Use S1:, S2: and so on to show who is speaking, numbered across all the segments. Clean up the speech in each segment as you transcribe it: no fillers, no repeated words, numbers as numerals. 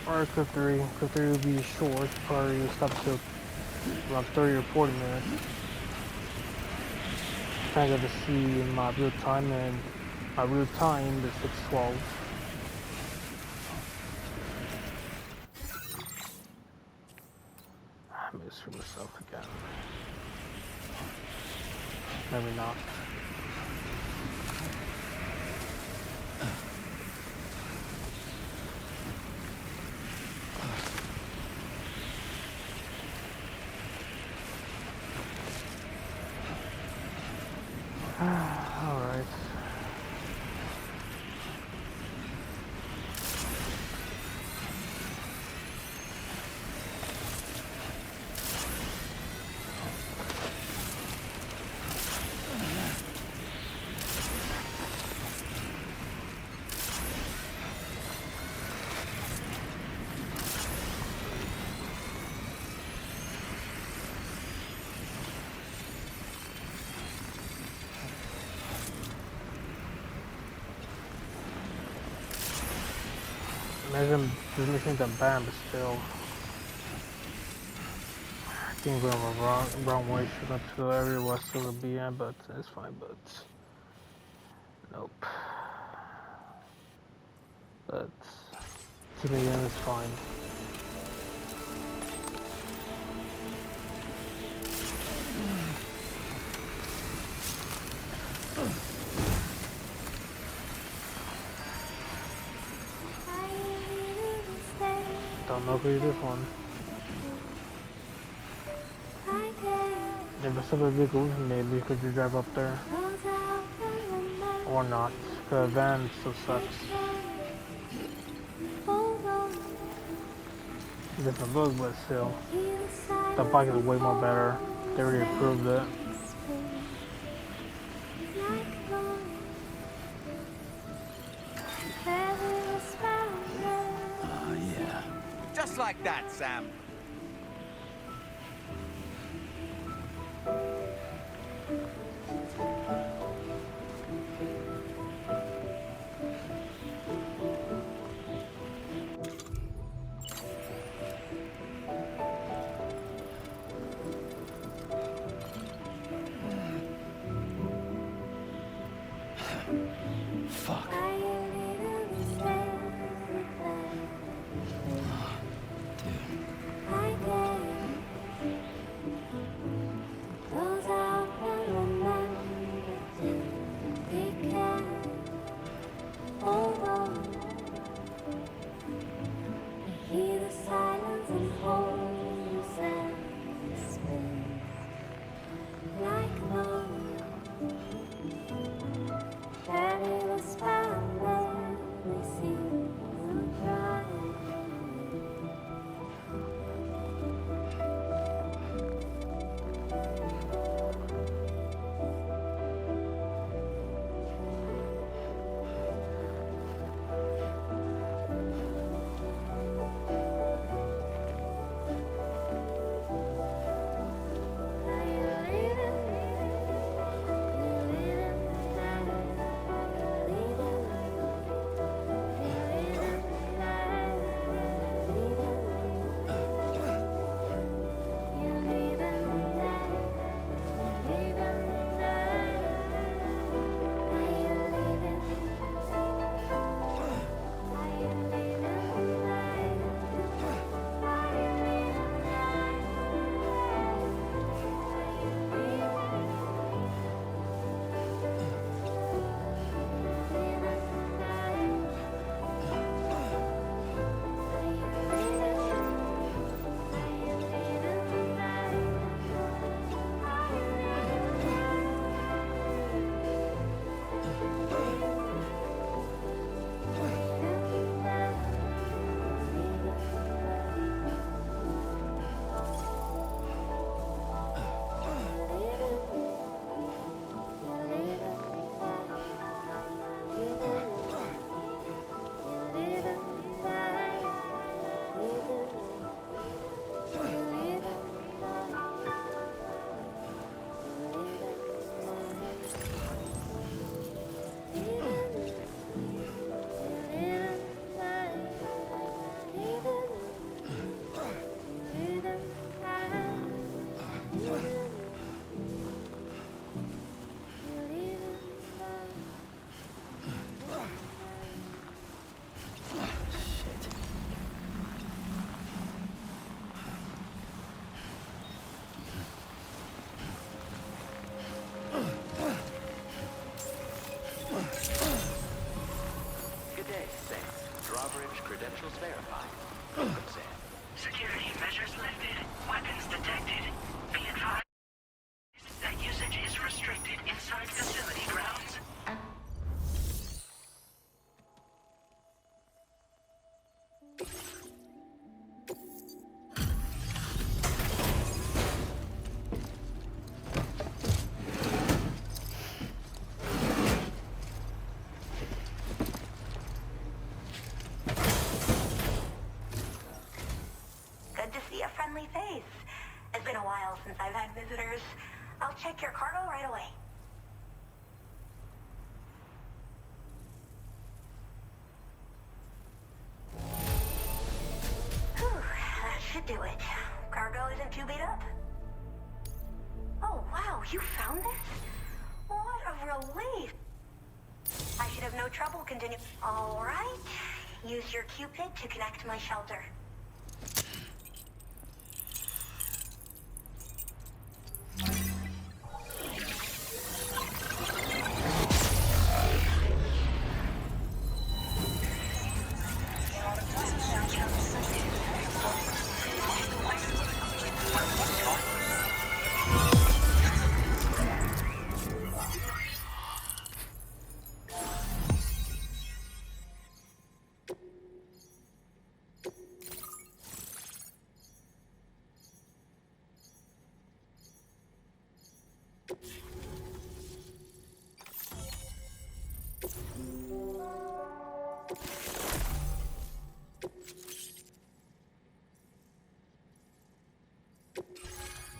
S1: Or clip 3 would be short, probably stop to around 30 or 40 minutes. Kind of got to see in my real time, and my real time is 6:12. I may screw myself again. Maybe not. Alright. Imagine this machine's a bad, but still. I think we're on the wrong way. Should not to the area where I still would be at, but it's fine, but. Nope. But. To the end, it's fine. Don't know who this one. If it's a vehicle, maybe could you drive up there? Or not. The van still sucks. Different look, but still. The bike is way more better. They already improved it.
S2: Yeah.
S3: Just like that, Sam.
S2: Fuck. Dude. Coverage credentials verified. Welcome, Sam.
S4: Security measures lifted. Weapons detected. Be advised that usage is restricted inside facility grounds. Good to see a friendly face. It's been a while since I've had visitors. I'll check your cargo right away. Whew, that should do it. Cargo isn't too beat up. Oh, wow, you found this? What a relief. I should have no trouble continuing. All right. Use your Cupid to connect my shelter.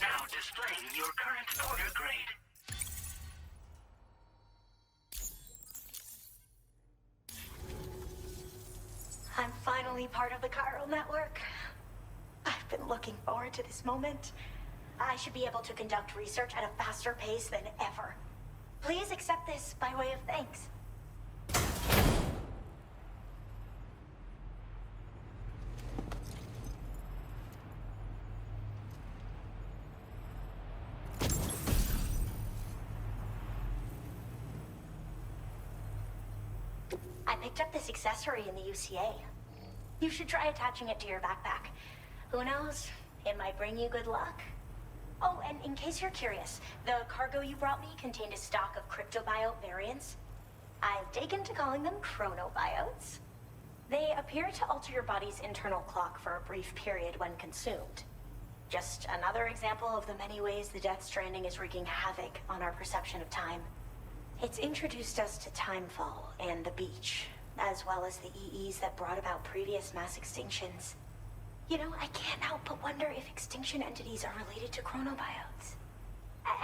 S4: Now displaying your current order grade. I'm finally part of the chiral network. I've been looking forward to this moment. I should be able to conduct research at a faster pace than ever. Please accept this by way of thanks. I picked up this accessory in the UCA. You should try attaching it to your backpack. Who knows? It might bring you good luck. Oh, and in case you're curious, the cargo you brought me contained a stock of cryptobiote variants. I've taken to calling them chronobiotes. They appear to alter your body's internal clock for a brief period when consumed. Just another example of the many ways the Death Stranding is wreaking havoc on our perception of time. It's introduced us to timefall and the beach, as well as the EEs that brought about previous mass extinctions. You know, I can't help but wonder if extinction entities are related to chronobiotes.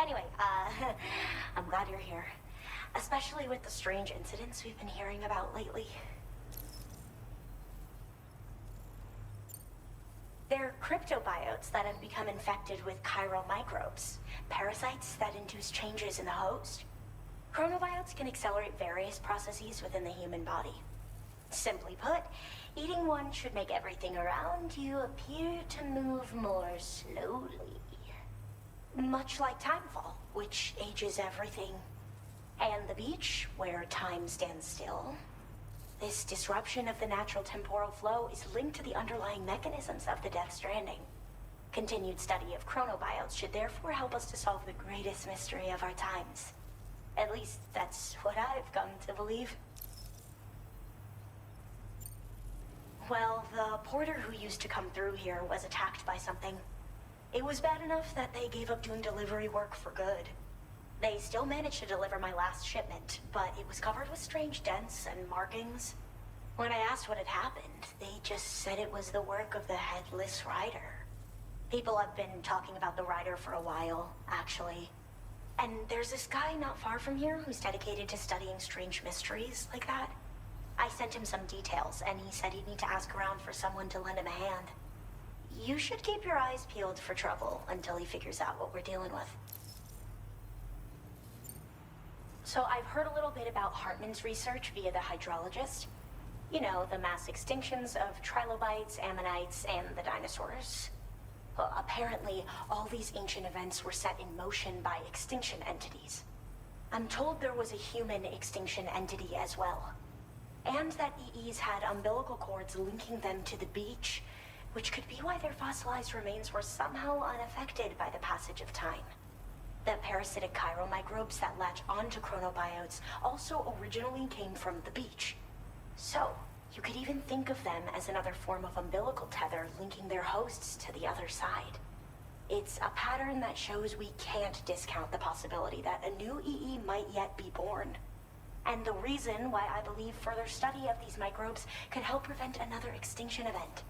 S4: Anyway, I'm glad you're here. Especially with the strange incidents we've been hearing about lately. They're cryptobiotes that have become infected with chiral microbes, parasites that induce changes in the host. Chronobiotes can accelerate various processes within the human body. Simply put, eating one should make everything around you appear to move more slowly. Much like timefall, which ages everything. And the beach, where time stands still. This disruption of the natural temporal flow is linked to the underlying mechanisms of the Death Stranding. Continued study of chronobiotes should therefore help us to solve the greatest mystery of our times. At least, that's what I've come to believe. Well, the porter who used to come through here was attacked by something. It was bad enough that they gave up doing delivery work for good. They still managed to deliver my last shipment, but it was covered with strange dents and markings. When I asked what had happened, they just said it was the work of the Headless Rider. People have been talking about the Rider for a while, actually. And there's this guy not far from here who's dedicated to studying strange mysteries like that. I sent him some details, and he said he'd need to ask around for someone to lend him a hand. You should keep your eyes peeled for trouble until he figures out what we're dealing with. So I've heard a little bit about Hartman's research via the hydrologist. You know, the mass extinctions of trilobites, ammonites, and the dinosaurs. Well, apparently, all these ancient events were set in motion by extinction entities. I'm told there was a human extinction entity as well. and that EEs had umbilical cords linking them to the beach, which could be why their fossilized remains were somehow unaffected by the passage of time. The parasitic chiral microbes that latch onto chronobiotes also originally came from the beach. So, you could even think of them as another form of umbilical tether linking their hosts to the other side. It's a pattern that shows we can't discount the possibility that a new EE might yet be born. And the reason why I believe further study of these microbes could help prevent another extinction event.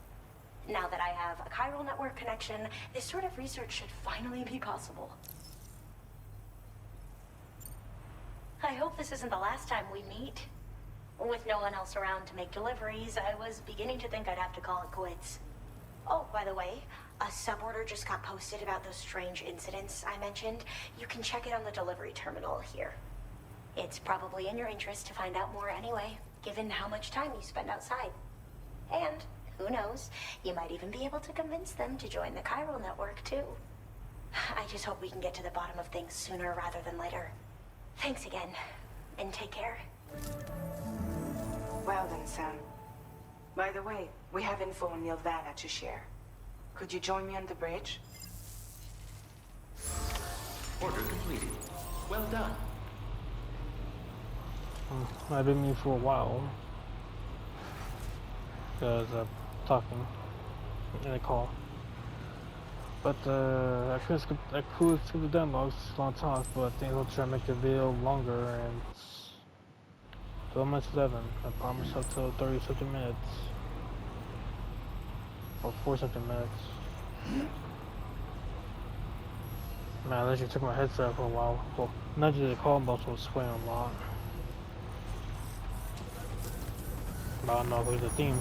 S4: Now that I have a chiral network connection, this sort of research should finally be possible. I hope this isn't the last time we meet. With no one else around to make deliveries, I was beginning to think I'd have to call it quits. Oh, by the way, a suborder just got posted about those strange incidents I mentioned. You can check it on the delivery terminal here. It's probably in your interest to find out more anyway, given how much time you spend outside. And, who knows, you might even be able to convince them to join the chiral network too. I just hope we can get to the bottom of things sooner rather than later. Thanks again, and take care.
S5: Well then, Sam. By the way, we have info on Nilvana to share. Could you join me on the bridge?
S2: Order completed. Well done.
S1: I've been mute for a while because I'm talking in a call. But I could skip the demo, it's a long talk, but I think I'll try to make the video longer, and it's 12 minutes 11. I promised up to 30 something minutes. Or 4 something minutes. Man, I literally took my headset off for a while. Well, not just the call bus was swaying a lot. But I don't know who's the theme.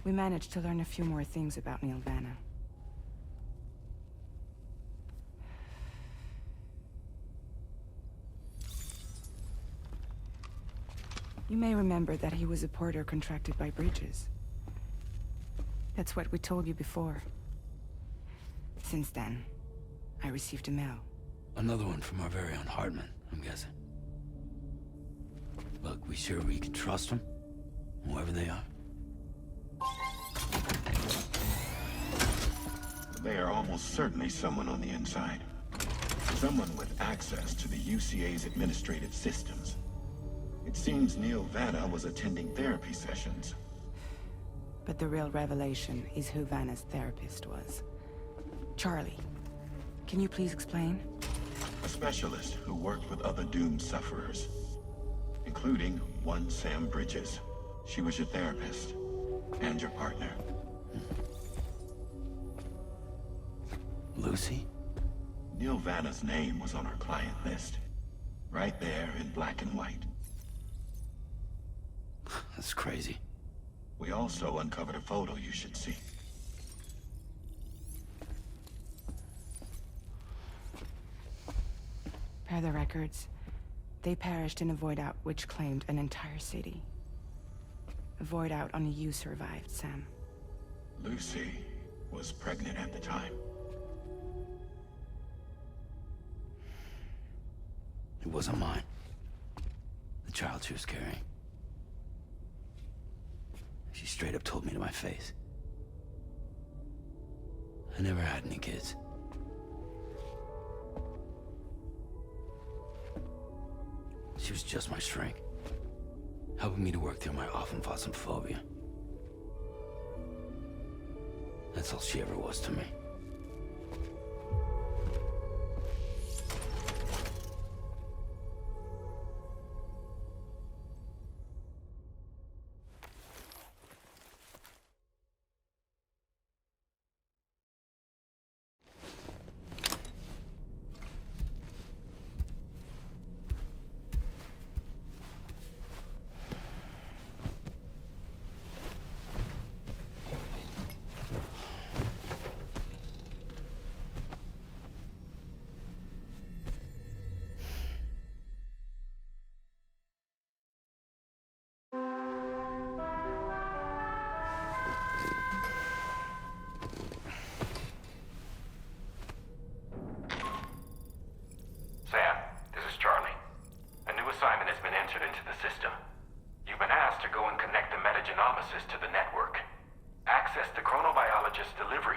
S5: We managed to learn a few more things about Nilvana. You may remember that he was a porter contracted by Bridges. That's what we told you before. Since then, I received a mail.
S6: Another one from our very own Hartman, I'm guessing. Look, we sure we can trust them, whoever they are?
S7: They are almost certainly someone on the inside. Someone with access to the UCA's administrative systems. It seems Neil Vanna was attending therapy sessions.
S5: But the real revelation is who Vanna's therapist was. Charlie, can you please explain?
S7: A specialist who worked with other doomed sufferers, including one Sam Bridges. She was your therapist and your partner.
S6: Lucy?
S7: Neil Vanna's name was on our client list. Right there in black and white.
S6: That's crazy.
S7: We also uncovered a photo you should see.
S5: Per the records, they perished in a void out which claimed an entire city. A void out only you survived, Sam.
S7: Lucy was pregnant at the time.
S6: It wasn't mine. The child she was carrying. She straight up told me to my face. I never had any kids. She was just my shrink, helping me to work through my often phobia. That's all she ever was to me.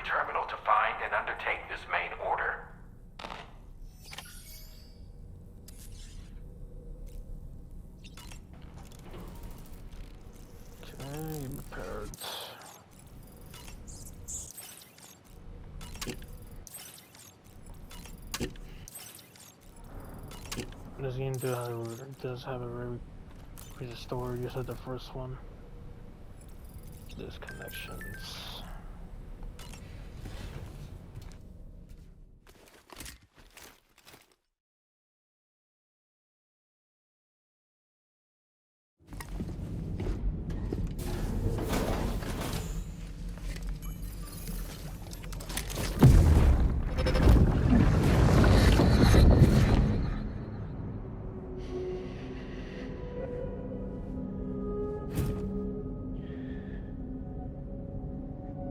S8: terminal to find and undertake this main order.
S1: Okay, prepared. This game does have a very piece of story. You said the first one. Disconnections.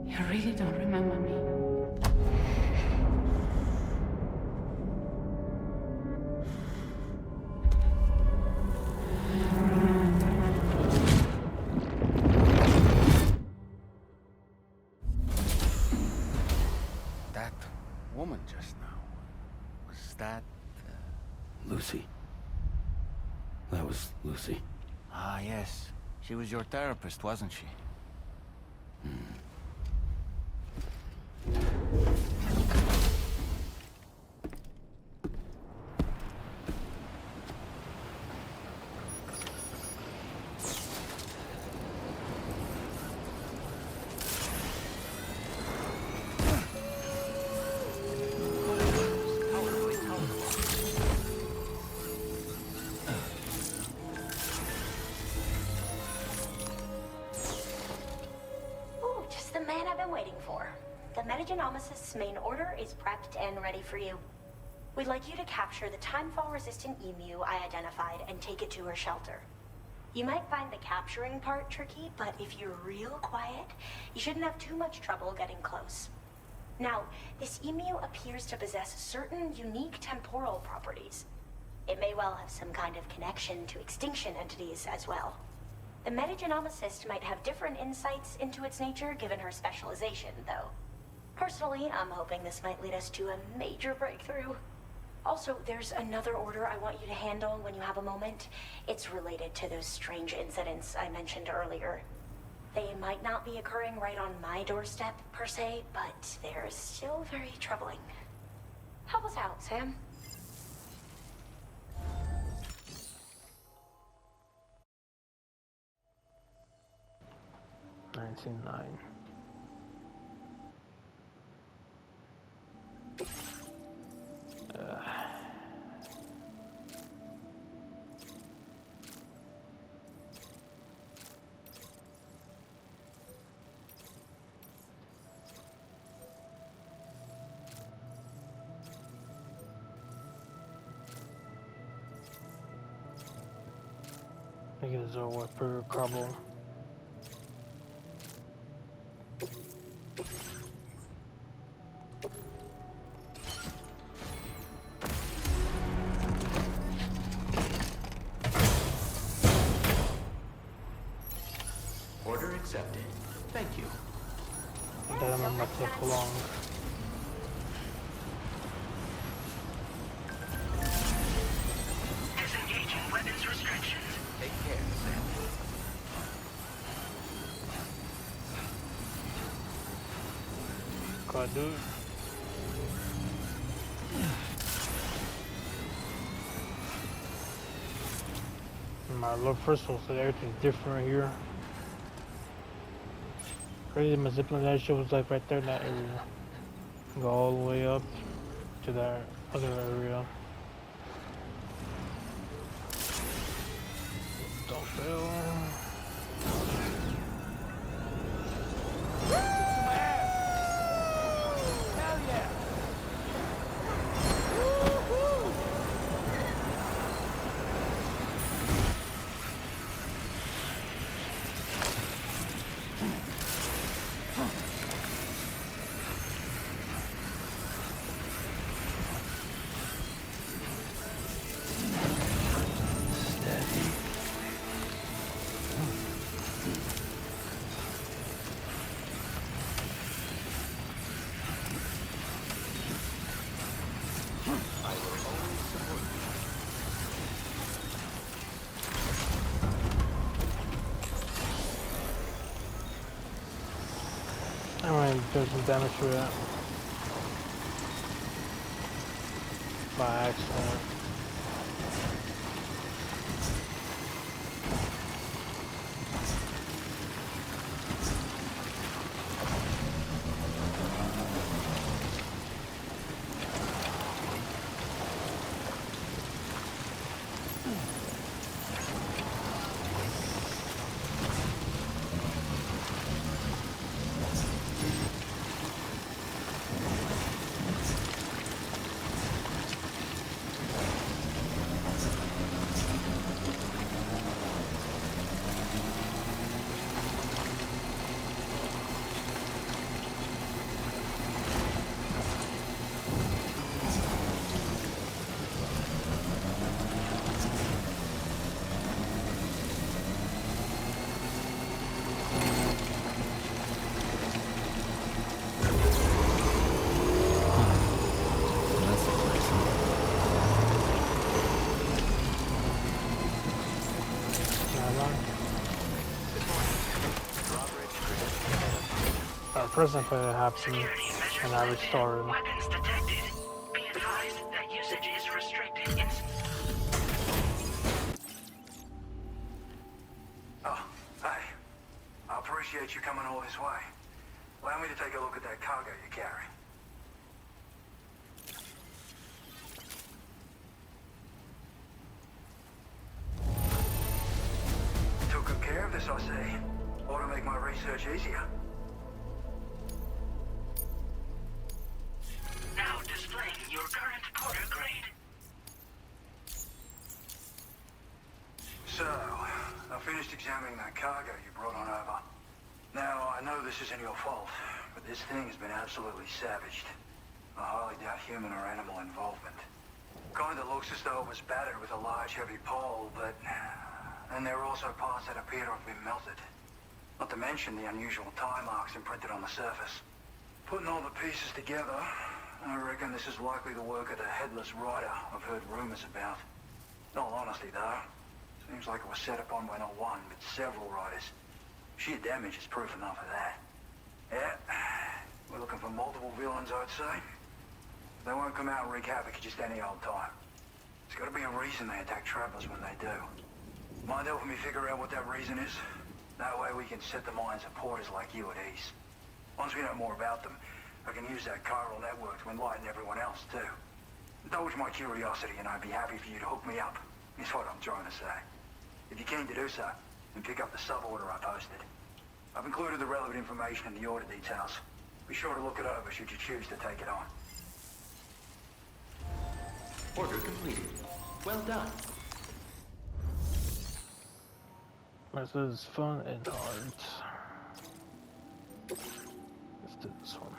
S5: You really don't remember me.
S3: That woman just now. Was that...
S6: Lucy. That was Lucy.
S3: Ah, yes. She was your therapist, wasn't she?
S4: Ooh, just the man I've been waiting for. The Metagenomicist's main order is prepped and ready for you. We'd like you to capture the timefall-resistant emu I identified and take it to her shelter. You might find the capturing part tricky, but if you're real quiet, you shouldn't have too much trouble getting close. Now, this emu appears to possess certain unique temporal properties. It may well have some kind of connection to extinction entities as well. The metagenomicist might have different insights into its nature given her specialization, though. Personally, I'm hoping this might lead us to a major breakthrough. Also, there's another order I want you to handle when you have a moment. It's related to those strange incidents I mentioned earlier. They might not be occurring right on my doorstep, per se, but they're still very troubling. Help us out, Sam.
S1: $19.9. I think it's over per couple.
S2: Order accepted. Thank you.
S1: That might not take long.
S2: Disengaging weapons restrictions.
S3: Take care, Sam.
S1: God, dude. My love, first of all, so everything's different here. Crazy, my zipline that shit was like right there in that area. Go all the way up to that other area. Don't fail. some damage to it by accident. Presently it happened and I restored.
S2: Weapons detected. Be advised that usage is restricted.
S3: Oh, hey. I appreciate you coming all this way. Allow me to take a look at that cargo you carry. Took good care of this, I see. Ought to make my research easier.
S2: Now displaying your current Porter grade.
S3: So, I finished examining that cargo you brought on over. Now, I know this isn't your fault, but this thing has been absolutely savaged. I highly doubt human or animal involvement. Kind of looks as though it was battered with a large heavy pole, but... And there are also parts that appear to have been melted. Not to mention the unusual tie marks imprinted on the surface. Putting all the pieces together, I reckon this is likely the work of the headless rider I've heard rumors about. In all honesty, though, seems like it was set upon by not one, but several riders. Sheer damage is proof enough of that. Yeah, we're looking for multiple villains, I'd say. They won't come out and wreak havoc at just any old time. There's got to be a reason they attack travelers when they do. Mind helping me figure out what that reason is? That way we can set the minds of porters like you at ease. Once we know more about them, I can use that chiral network to enlighten everyone else, too. Indulge my curiosity and I'd be happy for you to hook me up, is what I'm trying to say. If you're keen to do so, then pick up the sub-order I posted. I've included the relevant information in the order details. Be sure to look it over should you choose to take it on.
S2: Order completed. Well done.
S1: This is fun and hard. Let's do this one.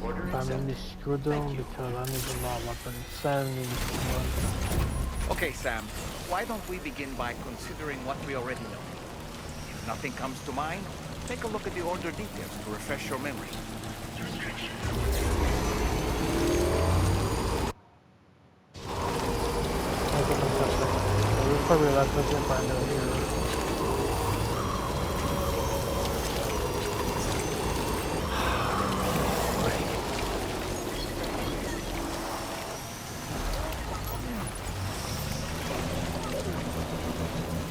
S2: Order
S1: I
S2: accepted.
S1: need to screw them because I need to know my insanity.
S9: Okay, Sam. Why don't we begin by considering what we already know? If nothing comes to mind, take a look at the order details to refresh your memory.
S1: We'll probably let this in by now here.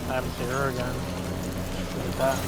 S1: I haven't seen her again. Look at that.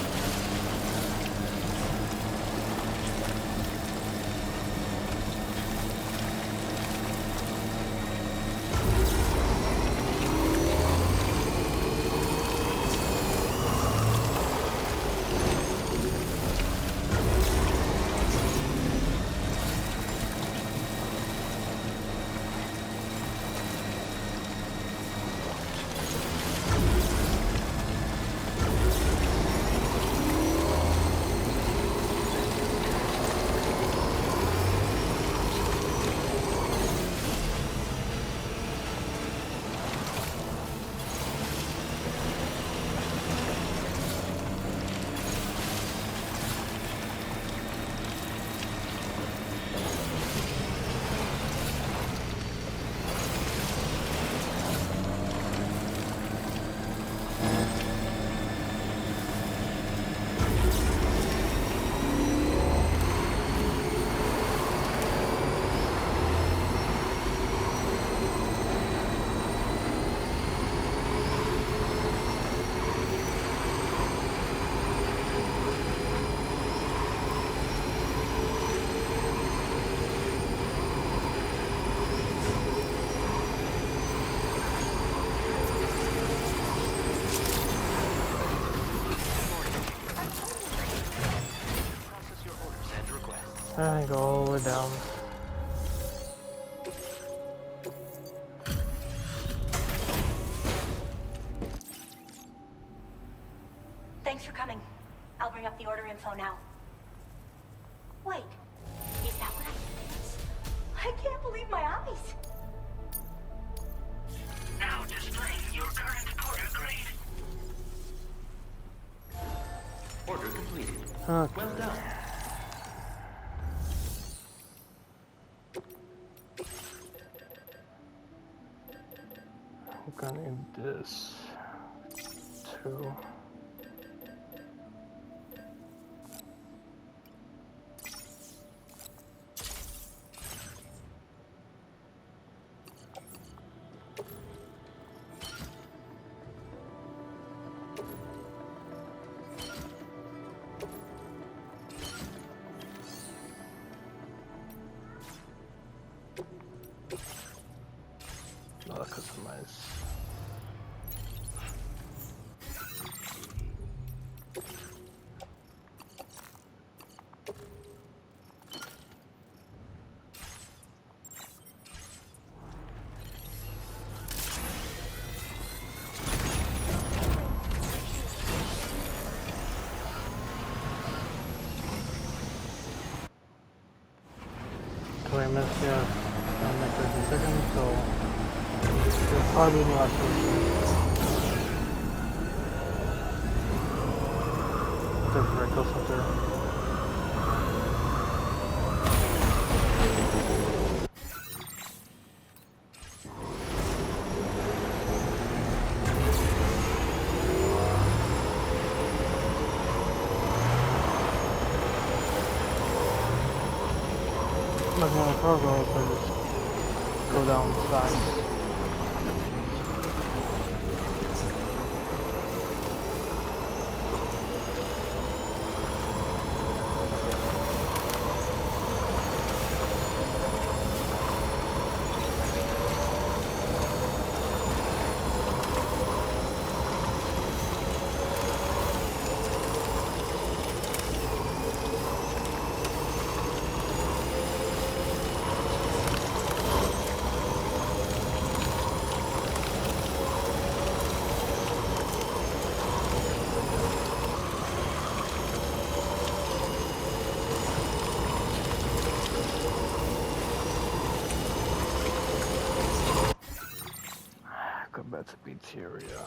S1: And go all the way down.
S4: Thanks for coming. I'll bring up the order info now. Wait, is that what I missed? I can't believe my eyes.
S2: Now displaying your current order grade.
S6: Order completed.
S1: Okay.
S6: Well done.
S1: I'm gonna need this too. Not customize. So I missed, yeah, I'll make 30 seconds, so it'll probably be last the vertical center. Like one cargo, so just go down the side. Go back to beach area.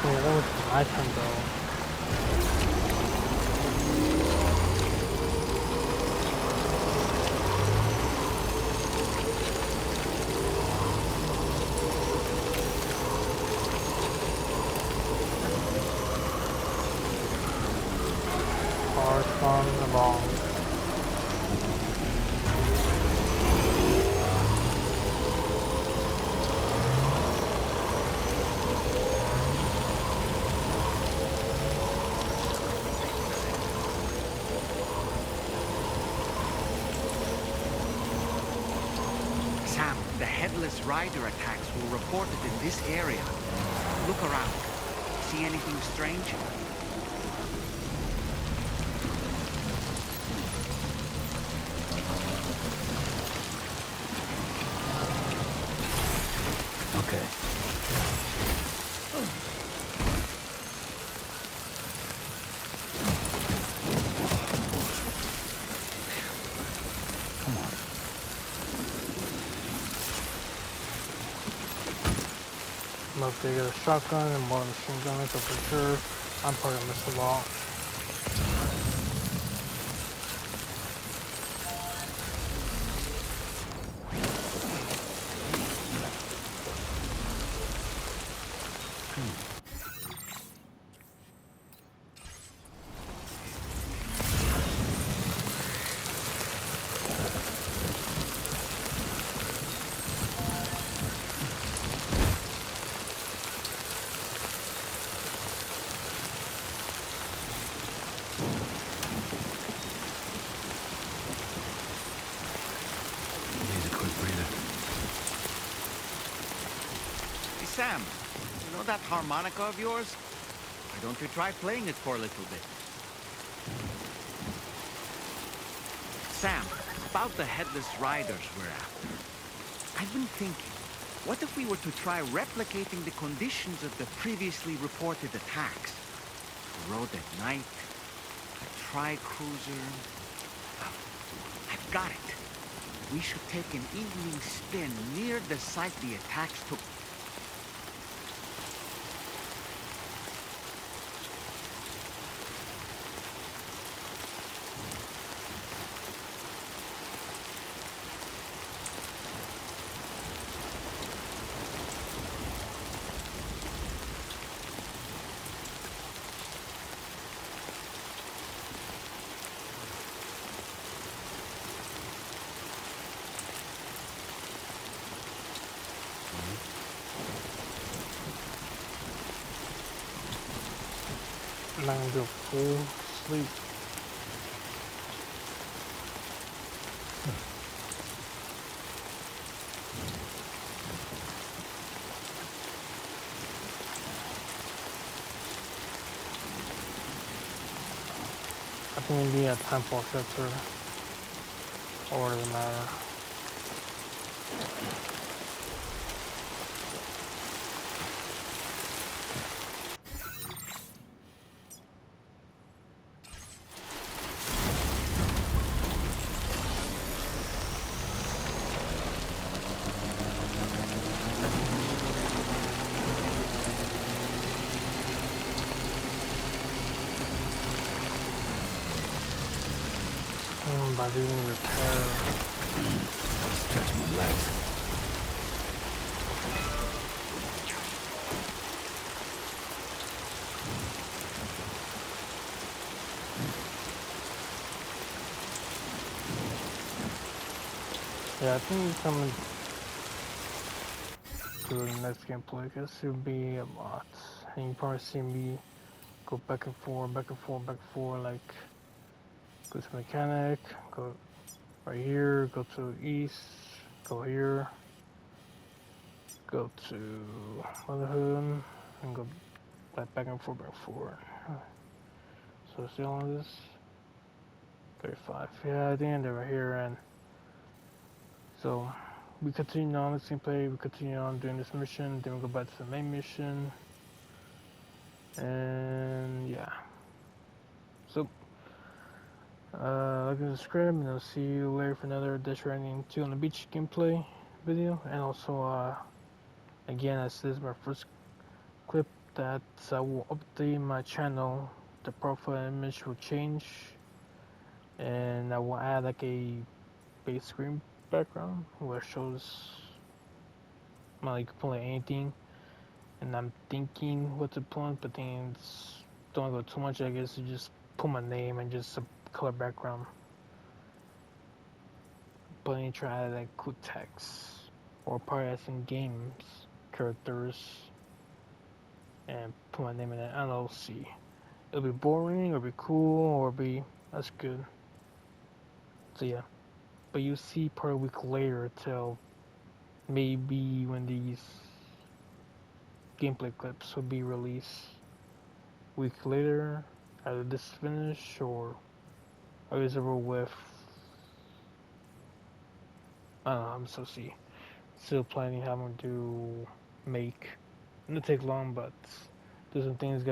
S1: Yeah, that was my turn though. Cars on along.
S9: Sam, the headless rider attacks were reported in this area. Look around. See anything strange?
S6: Okay.
S1: Look, they got a shotgun and more machine guns, so for sure, I'm probably gonna miss a lot.
S6: Here's a quick breather.
S9: Hey, Sam, you know that harmonica of yours? Why don't you try playing it for a little bit? Sam, about the headless riders we're after. I've been thinking, what if we were to try replicating the conditions of the previously reported attacks? A road at night, a tri-cruiser. Oh, I've got it. We should take an evening spin near the site the attacks took.
S1: I'm not gonna go full sleep. I think maybe a temple filter, or doesn't matter. By doing repair.
S6: Stretch my legs.
S1: Yeah, I think coming to the next gameplay, I guess it'll be a lot. And you probably see me go back and forth, back and forth, back and forth, like go to mechanic, go right here, go to east, go here, go to Motherhood, and go back and forth, back and forth. So still on this 35. Yeah, I think they're right here, and so we continue on this gameplay. We continue on doing this mission. Then we go back to the main mission, and yeah. So like and subscribe, and I'll see you later for another Stranding 2 on the beach gameplay video. And also, again, this is my first clip that I will update my channel. The profile image will change, and I will add like a base screen background where it shows well, you can play anything. And I'm thinking what to put, but then don't go too much. I guess you just put my name and just a color background. But then try to add like cool text or probably add some games characters and put my name in it. I don't know. See, it'll be boring, or be cool, or be that's good. So yeah, but you see probably a week later till maybe when these gameplay clips will be released. Week later, either this finish or I was over with. I don't know. I'm so see. Still planning how I'm gonna do make. It'll take long, but there's some things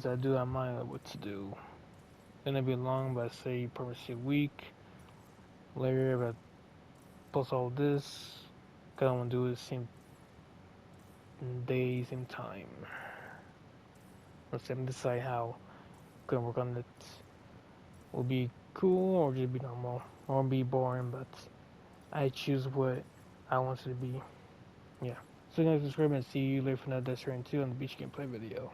S1: I do. I might know what to do. Gonna be long, but I say probably a week later. But post all this. Cause I want to do the same days in time. Let's decide how gonna work on it. Will be cool or just be normal or be boring, but I choose what I want it to be. Yeah. So guys, subscribe and see you later for another Stranding 2 on the beach gameplay video.